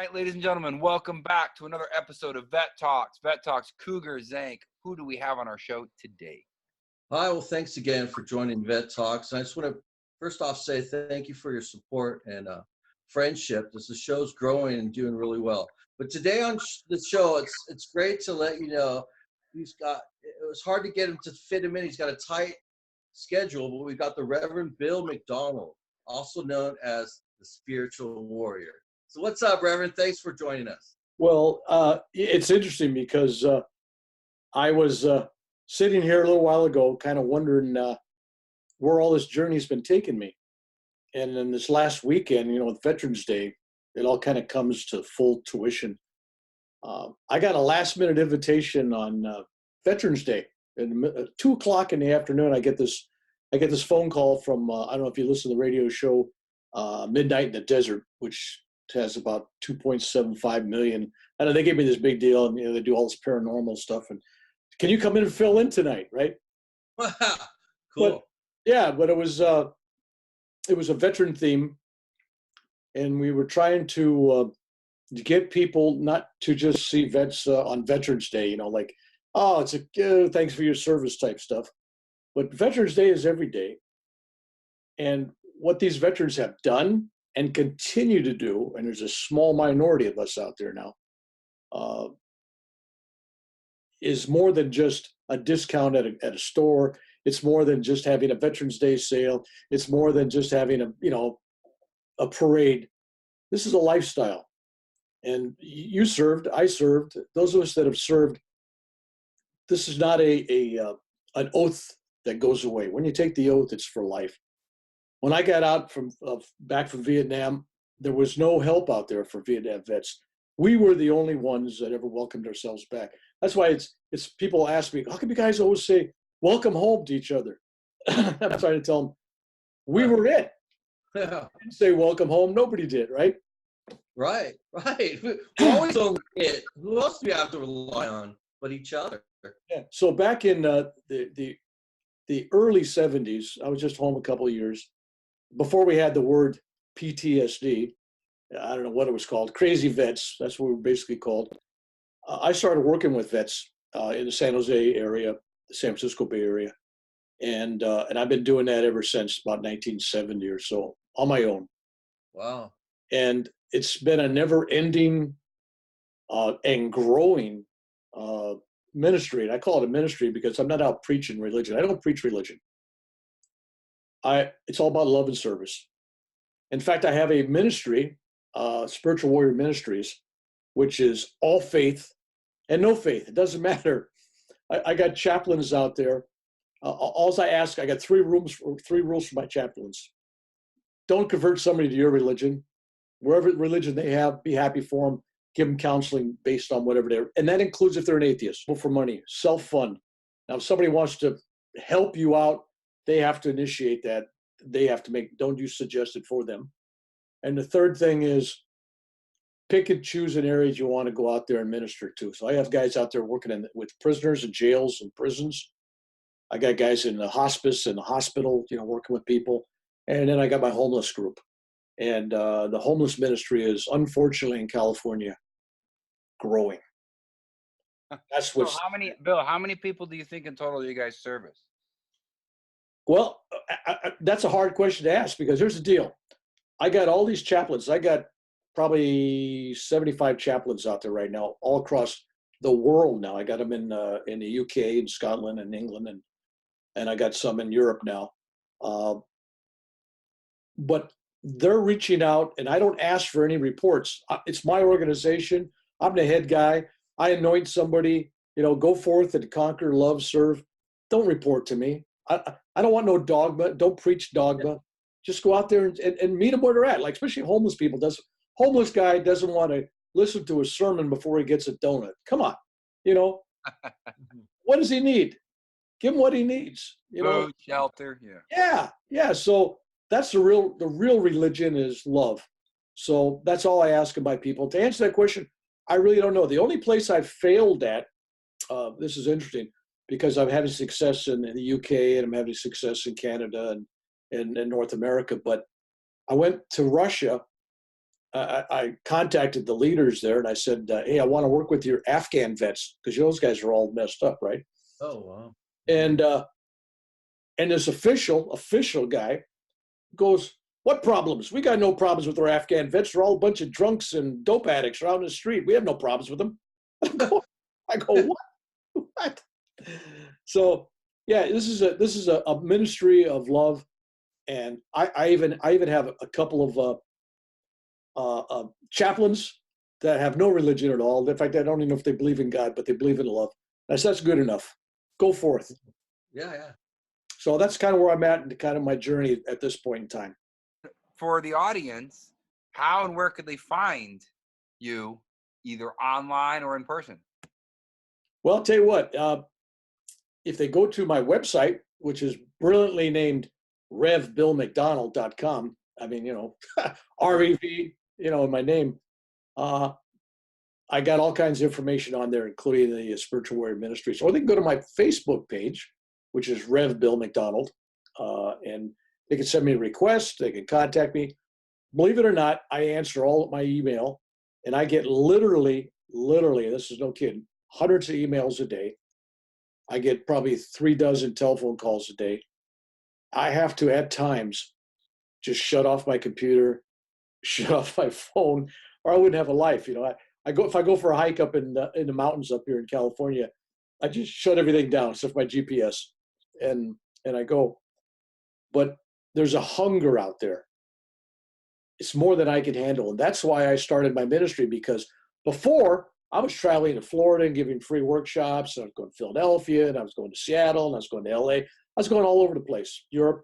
right, ladies and gentlemen, welcome back to another episode of Vet Talks. Vet Talks, Cougar, Zank. Who do we have on our show today? Hi, well, thanks again for joining Vet Talks. I just want to first off say thank you for your support and friendship as the show's growing and doing really well. But today on the show, it's great to let you know it was hard to get him to fit him in. He's got a tight schedule, but we've got the Rev Bill McDonald, also known as the Spiritual Warrior. So what's up, Reverend? Thanks for joining us. Well, it's interesting because I was sitting here a little while ago kind of wondering where all this journey's been taking me. And then this last weekend, with Veterans Day, it all kind of comes to full tuition. I got a last-minute invitation on Veterans Day. And 2 o'clock in the afternoon, I get this phone call from, I don't know if you listen to the radio show, Midnight in the Desert, which has about 2.75 million. I know they gave me this big deal, and they do all this paranormal stuff. And can you come in and fill in tonight, right? Cool. But it was a veteran theme, and we were trying to get people not to just see vets on Veterans Day, like, oh, it's thanks for your service type stuff. But Veterans Day is every day, and what these veterans have done and continue to do, and there's a small minority of us out there now, is more than just a discount at a store. It's more than just having a Veterans Day sale. It's more than just having a parade. This is a lifestyle. And you served, I served. Those of us that have served, this is not an oath that goes away. When you take the oath, it's for life. When I got out back from Vietnam, there was no help out there for Vietnam vets. We were the only ones that ever welcomed ourselves back. That's why it's people ask me, how come you guys always say welcome home to each other? I'm trying to tell them, we were it. Yeah. Didn't say welcome home. Nobody did, right? Right. We're always only it. Who else do we have to rely on but each other? Yeah. So back in the early 70s, I was just home a couple of years. Before we had the word PTSD, I don't know what it was called, crazy vets, that's what we were basically called. I started working with vets in the San Jose area, the San Francisco Bay Area. And I've been doing that ever since about 1970 or so, on my own. Wow. And it's been a never-ending and growing ministry. And I call it a ministry because I'm not out preaching religion. I don't preach religion. It's all about love and service. In fact, I have a ministry, Spiritual Warrior Ministries, which is all faith and no faith. It doesn't matter. I got chaplains out there. All I ask, I got 3 rules for my chaplains. Don't convert somebody to your religion. Wherever religion they have, be happy for them. Give them counseling based on whatever they're, and that includes if they're an atheist. For money, self-fund. Now, if somebody wants to help you out, they have to initiate that. They have to don't you suggest it for them. And the third thing is pick and choose an areas you want to go out there and minister to. So I have guys out there working with prisoners in jails and prisons. I got guys in the hospice and the hospital, working with people. And then I got my homeless group. And the homeless ministry is, unfortunately, in California, growing. That's what. So how many people do you think in total you guys service? Well, that's a hard question to ask because here's the deal. I got all these chaplains. I got probably 75 chaplains out there right now, all across the world now. I got them in the UK and Scotland and England, and I got some in Europe now. But they're reaching out, and I don't ask for any reports. It's my organization. I'm the head guy. I anoint somebody, go forth and conquer, love, serve. Don't report to me. I don't want no dogma. Don't preach dogma. Just go out there and meet them where they're at. Like, especially homeless people. Homeless guy doesn't want to listen to a sermon before he gets a donut. Come on. What does he need? Give him what he needs. Food, shelter. Yeah. Yeah. So that's the real religion is love. So that's all I ask of my people. To answer that question, I really don't know. The only place I've failed at, this is interesting, because I'm having success in the UK and I'm having success in Canada and North America. But I went to Russia I contacted the leaders there and I said, hey, I want to work with your Afghan vets because those guys are all messed up, right? Oh, wow. And this official guy goes, what problems? We got no problems with our Afghan vets. They're all a bunch of drunks and dope addicts around the street. We have no problems with them. I go, what? What? So yeah, this is a ministry of love, and I even have a couple of chaplains that have no religion at all. In fact, I don't even know if they believe in God, but they believe in love. That's good enough. Go forth. Yeah. So that's kind of where I'm at and kind of my journey at this point in time. For the audience, how and where could they find you, either online or in person? Well, I'll tell you what, if they go to my website, which is brilliantly named RevBillMcDonald.com, I mean, REV, in my name, I got all kinds of information on there, including the Spiritual Warrior Ministries. Or they can go to my Facebook page, which is Rev Bill McDonald, and they can send me a request. They can contact me. Believe it or not, I answer all of my email, and I get literally, this is no kidding, hundreds of emails a day. I get probably 36 telephone calls a day. I have to, at times, just shut off my computer, shut off my phone, or I wouldn't have a life. If I go for a hike up in the mountains up here in California, I just shut everything down except my GPS, and I go. But there's a hunger out there. It's more than I can handle, and that's why I started my ministry. Because before I was traveling to Florida and giving free workshops, and I was going to Philadelphia, and I was going to Seattle, and I was going to LA. I was going all over the place, Europe,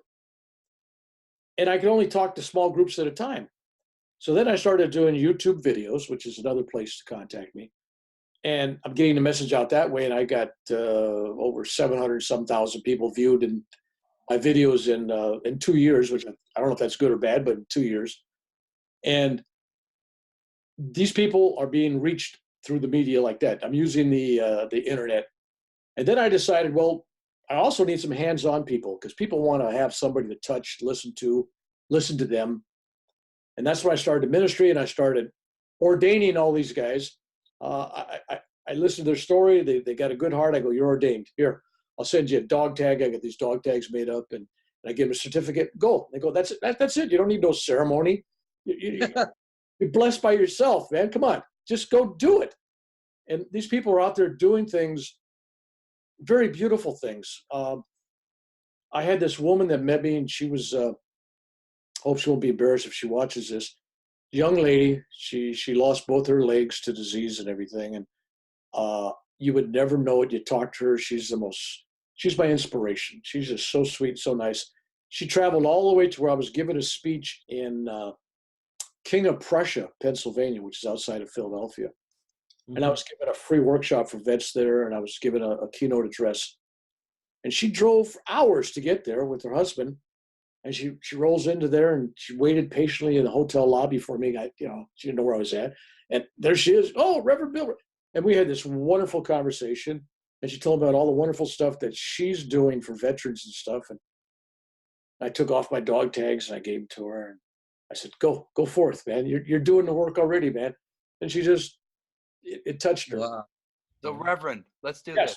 and I could only talk to small groups at a time. So then I started doing YouTube videos, which is another place to contact me. And I'm getting the message out that way. And I got over 700-some-thousand people viewed in my videos in 2 years, which I don't know if that's good or bad, but in 2 years. And these people are being reached through the media like that. I'm using the internet. And then I decided, well, I also need some hands-on people, because people want to have somebody to touch, listen to them. And that's when I started the ministry, and I started ordaining all these guys. I listened to their story. They got a good heart. I go, you're ordained. Here, I'll send you a dog tag. I got these dog tags made up, and I give them a certificate. Go. They go, that's it. That's it. You don't need no ceremony. You're blessed by yourself, man. Come on, just go do it. And these people are out there doing things, very beautiful things. I had this woman that met me, and she was, hope she won't be embarrassed if she watches this, young lady. She lost both her legs to disease and everything. And you would never know it. You talk to her. She's my inspiration. She's just so sweet, so nice. She traveled all the way to where I was giving a speech in King of Prussia, Pennsylvania, which is outside of Philadelphia. Mm-hmm. And I was giving a free workshop for vets there, and I was giving a keynote address. And she drove for hours to get there with her husband. And she rolls into there, and she waited patiently in the hotel lobby for me. She didn't know where I was at. And there she is. Oh, Rev Bill. And we had this wonderful conversation. And she told me about all the wonderful stuff that she's doing for veterans and stuff. And I took off my dog tags and I gave them to her. And I said, go forth, man. You're doing the work already, man. And she just, it touched her. Wow. So, Reverend, let's do this.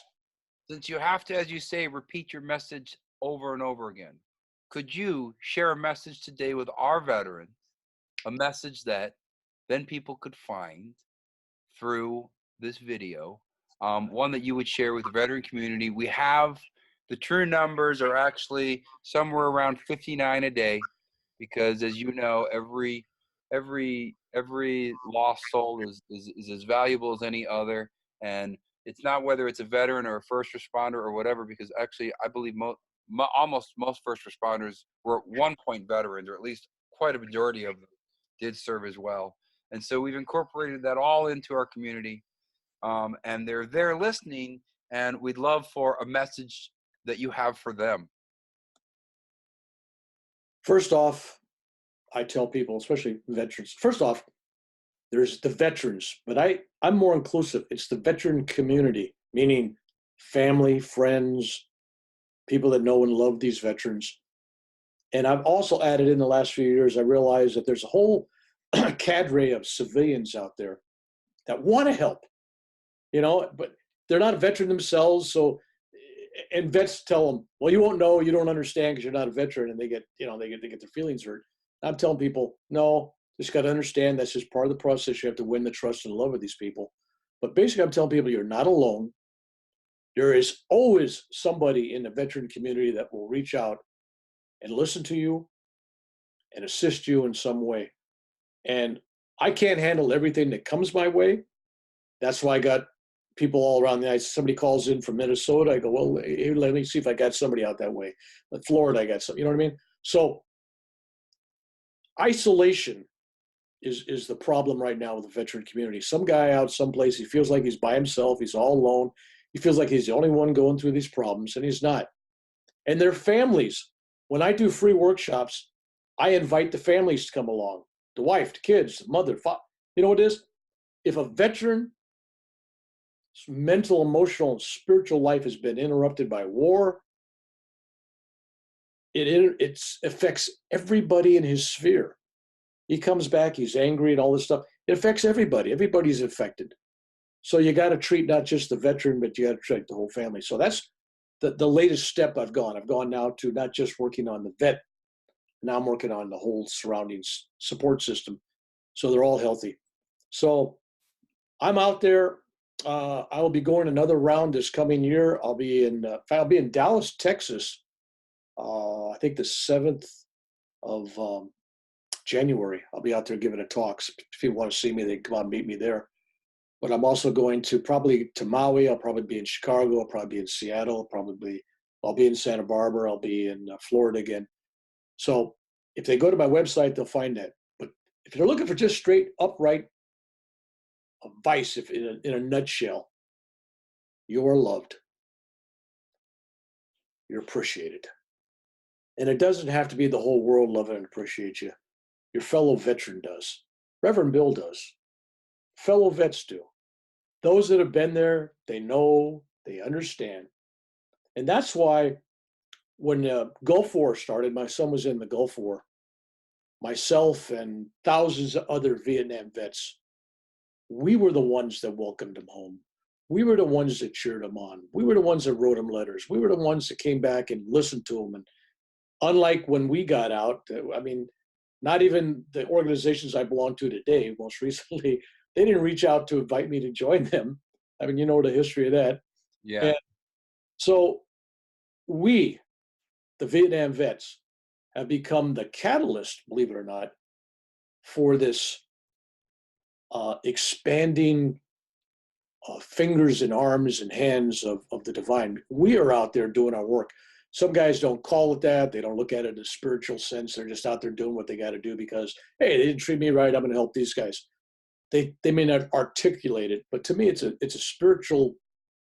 Since you have to, as you say, repeat your message over and over again, could you share a message today with our veterans, a message that then people could find through this video, one that you would share with the veteran community? We have, the true numbers are actually somewhere around 59 a day, because as you know, every lost soul is as valuable as any other. And it's not whether it's a veteran or a first responder or whatever, because actually I believe almost most first responders were at one point veterans, or at least quite a majority of them did serve as well. And so we've incorporated that all into our community, and they're there listening, and we'd love for a message that you have for them. First off, I tell people, especially veterans, first off, there's the veterans, but I'm more inclusive. It's the veteran community, meaning family, friends, people that know and love these veterans. And I've also added in the last few years, I realized that there's a whole cadre of civilians out there that want to help, but they're not a veteran themselves. So, and vets tell them, well, you won't know, you don't understand because you're not a veteran, and they get their feelings hurt. I'm telling people, no, just got to understand that's just part of the process. You have to win the trust and love of these people. But basically, I'm telling people you're not alone. There is always somebody in the veteran community that will reach out and listen to you and assist you in some way. And I can't handle everything that comes my way. That's why I got people all around the United States. Somebody calls in from Minnesota. I go, well, hey, let me see if I got somebody out that way. But Florida, I got some, you know what I mean? So isolation is the problem right now with the veteran community. Some guy out someplace, he feels like he's by himself. He's all alone. He feels like he's the only one going through these problems, and he's not. And their families, when I do free workshops, I invite the families to come along, the wife, the kids, the mother, father. You know what it is? If a veteran's mental, emotional, and spiritual life has been interrupted by war, it affects everybody in his sphere. He comes back, he's angry and all this stuff. It affects everybody. Everybody's affected. So you got to treat not just the veteran, but you got to treat the whole family. So that's the latest step I've gone. I've gone now to not just working on the vet. Now I'm working on the whole surrounding support system. So they're all healthy. So I'm out there. I will be going another round this coming year. I'll be in Dallas, Texas. I think the 7th of January. I'll be out there giving a talk. If you want to see me, they come out and meet me there. But I'm also going to probably to Maui. I'll probably be in Chicago. I'll probably be in Seattle. I'll be in Santa Barbara. I'll be in Florida again. So if they go to my website, they'll find that. But if you're looking for just straight upright advice, if in a nutshell, you're loved. You're appreciated. And it doesn't have to be the whole world love and appreciate you. Your fellow veteran does. Rev Bill does. Fellow vets do. Those that have been there, they know, they understand. And that's why when Gulf War started, my son was in the Gulf War. Myself and thousands of other Vietnam vets, we were the ones that welcomed him home. We were the ones that cheered him on. We were the ones that wrote him letters. We were the ones that came back and listened to him. And unlike when we got out, I mean, not even the organizations I belong to today, most recently, they didn't reach out to invite me to join them. I mean, you know the history of that. Yeah. And so we, the Vietnam vets, have become the catalyst, believe it or not, for this expanding fingers and arms and hands of the divine. We are out there doing our work. Some guys don't call it that. They don't look at it in a spiritual sense. They're just out there doing what they got to do because, hey, they didn't treat me right. I'm going to help these guys. They may not articulate it, but to me, it's a spiritual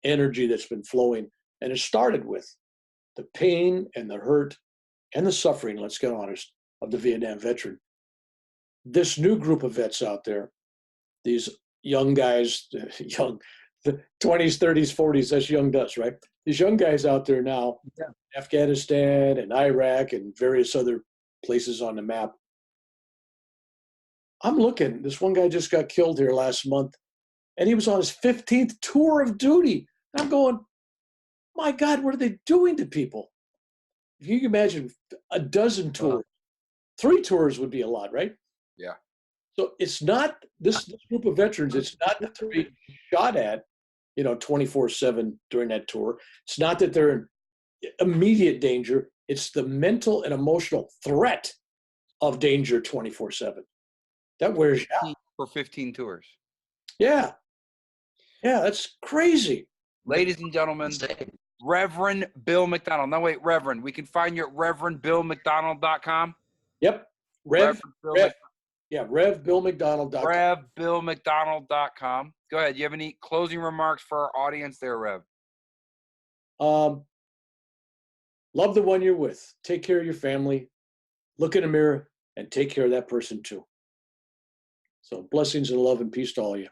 energy that's been flowing, and it started with the pain and the hurt and the suffering, let's get honest, of the Vietnam veteran. This new group of vets out there, these young guys, the 20s, 30s, 40s, that's young to us, right? These young guys out there now, yeah. Afghanistan and Iraq and various other places on the map. I'm looking, this one guy just got killed here last month, and he was on his 15th tour of duty. And I'm going, my God, what are they doing to people? If you can imagine a dozen tours, 3 tours would be a lot, right? Yeah. So it's not, this group of veterans, it's not that they're being shot at, 24/7 during that tour. It's not that they're in immediate danger. It's the mental and emotional threat of danger 24/7. That wears you out. For 15 tours. Yeah. Yeah, that's crazy. Ladies and gentlemen, Reverend Bill McDonald. No, wait, Reverend. We can find you at ReverendBillMcDonald.com. Yep. RevBillMcDonald.com. RevBillMcDonald.com. Go ahead. You have any closing remarks for our audience there, Rev? Love the one you're with. Take care of your family. Look in the mirror and take care of that person too. So blessings and love and peace to all of you.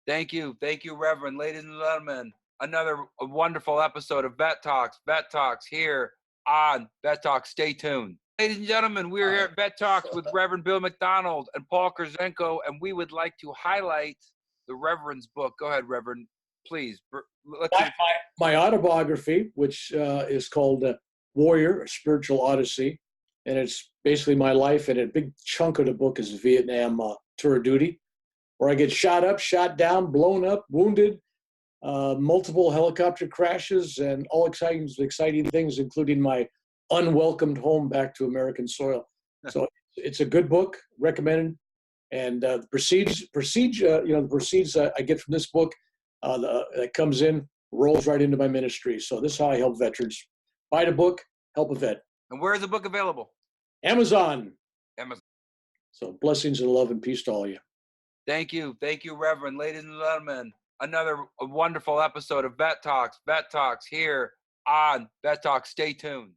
Thank you. Thank you, Reverend. Ladies and gentlemen, another wonderful episode of Vet Talks. Vet Talks here on Vet Talks. Stay tuned. Ladies and gentlemen, we're here at Vet Talks with Reverend Bill McDonald and Paul Korzenko, and we would like to highlight the Reverend's book. Go ahead, Reverend, please. My autobiography, which is called Warrior, A Spiritual Odyssey, and it's basically my life, and a big chunk of the book is Vietnam tour of duty, where I get shot up, shot down, blown up, wounded, multiple helicopter crashes, and all exciting things, including my unwelcomed home back to American soil. So it's a good book, recommended. And the proceeds I get from this book that comes in rolls right into my ministry. So this is how I help veterans. Buy the book, help a vet. And where is the book available? Amazon. Amazon. So blessings and love and peace to all of you. Thank you, Reverend. Ladies and gentlemen, another wonderful episode of Vet Talks. Vet Talks here on Vet Talks. Stay tuned.